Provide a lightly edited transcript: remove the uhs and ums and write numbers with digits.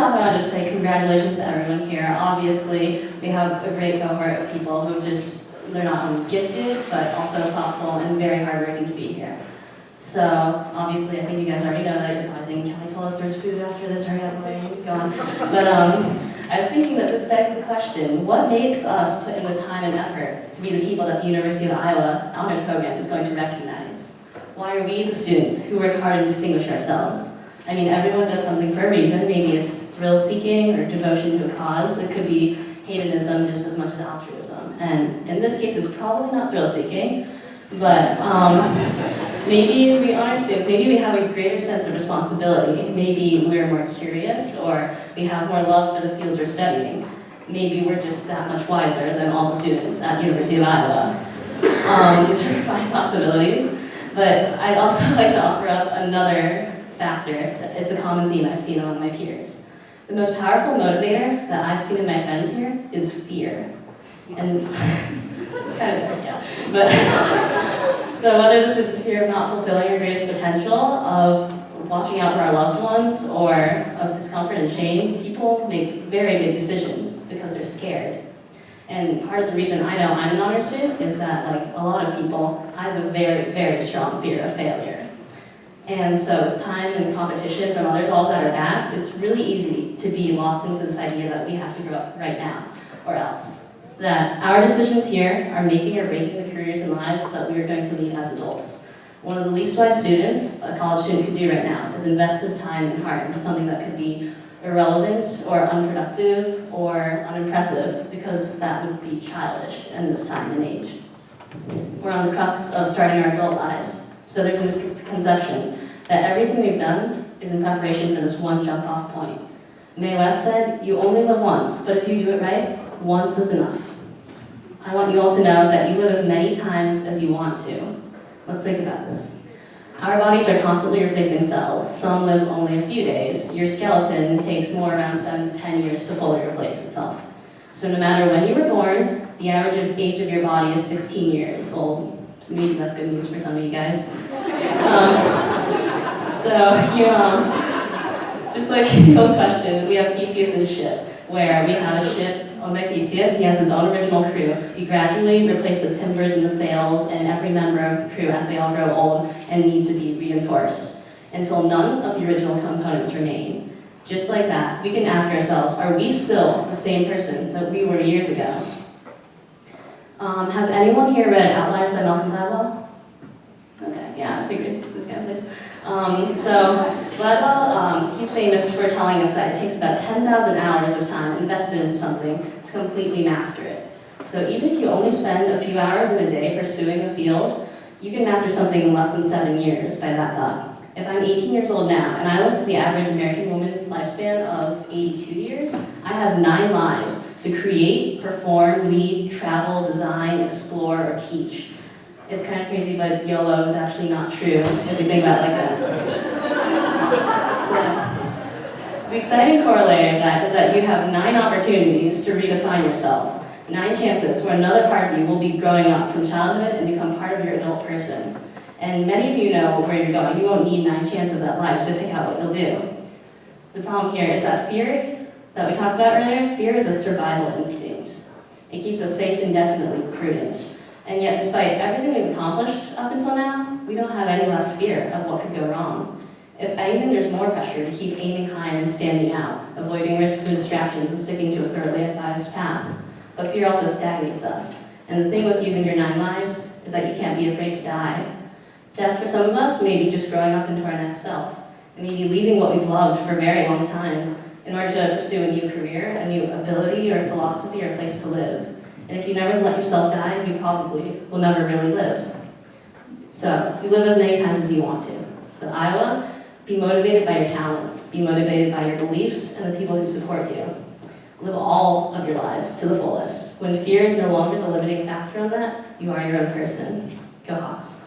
off, I want to just say congratulations to everyone here. Obviously, we have a great cohort of people who they're not only gifted, but also thoughtful and very hardworking to be here. So, obviously, I think you guys already know that. You're probably thinking, Kelly told us there's food after this, hurry up, Elaine, go on. But I was thinking that this begs the question, what makes us put in the time and effort to be the people that the University of Iowa Honors Program is going to recognize? Why are we the students who work hard and distinguish ourselves? I mean, everyone does something for a reason. Maybe it's thrill-seeking or devotion to a cause. It could be hedonism just as much as altruism. And in this case, it's probably not thrill-seeking, but maybe we honor students, maybe we have a greater sense of responsibility. Maybe we're more curious, or we have more love for the fields we're studying. Maybe we're just that much wiser than all the students at the University of Iowa. These are fine possibilities. But I'd also like to offer up another factor. It's a common theme I've seen among my peers. The most powerful motivator that I've seen in my friends here is fear. And it's kind of different, yeah. But so whether this is the fear of not fulfilling our greatest potential, of watching out for our loved ones, or of discomfort and shame, people make very big decisions because they're scared. And part of the reason I know I'm an honor student is that, like a lot of people, I have a very, very strong fear of failure. And so with time and competition from others always at our backs, it's really easy to be locked into this idea that we have to grow up right now, or else. That our decisions here are making or breaking the careers and lives that we are going to lead as adults. One of the least wise students a college student could do right now is invest his time and heart into something that could be irrelevant or unproductive or unimpressive, because that would be childish in this time and age. We're on the crux of starting our adult lives, so there's a misconception that everything we've done is in preparation for this one jump-off point. Mae West said, "You only live once, but if you do it right, once is enough." I want you all to know that you live as many times as you want to. Let's think about this. Our bodies are constantly replacing cells. Some live only a few days. Your skeleton takes more around 7 to 10 years to fully replace itself. So no matter when you were born, the average age of your body is 16 years old. So maybe that's good news for some of you guys. Just like the old question, we have Theseus' ship, where we have a ship owned by Theseus. He has his own original crew. He gradually replaced the timbers and the sails and every member of the crew as they all grow old and need to be reinforced, until none of the original components remain. Just like that, we can ask ourselves, are we still the same person that we were years ago? Has anyone here read Outliers by Malcolm Gladwell? Okay, yeah, I figured this kind of place. So Gladwell, he's famous for telling us that it takes about 10,000 hours of time invested into something to completely master it. So even if you only spend a few hours in a day pursuing a field, you can master something in less than 7 years by that thought. If I'm 18 years old now, and I look to the average American woman's lifespan of 82 years, I have 9 lives to create, perform, lead, travel, design, explore, or teach. It's kind of crazy, but YOLO is actually not true if we think about it like that. So, the exciting corollary of that is that you have 9 opportunities to redefine yourself. 9 chances where another part of you will be growing up from childhood and become part of your adult person. And many of you know where you're going. You won't need 9 chances at life to pick out what you'll do. The problem here is that fear that we talked about earlier, fear is a survival instinct. It keeps us safe and definitely prudent. And yet, despite everything we've accomplished up until now, we don't have any less fear of what could go wrong. If anything, there's more pressure to keep aiming higher and standing out, avoiding risks and distractions and sticking to a thoroughly advised path. But fear also stagnates us. And the thing with using your 9 lives is that you can't be afraid to die. Death for some of us may be just growing up into our next self. It may be leaving what we've loved for a very long time in order to pursue a new career, a new ability or philosophy or place to live. And if you never let yourself die, you probably will never really live. So, you live as many times as you want to. So Iowa, be motivated by your talents, be motivated by your beliefs and the people who support you. Live all of your lives to the fullest. When fear is no longer the limiting factor on that, you are your own person. Go Hawks.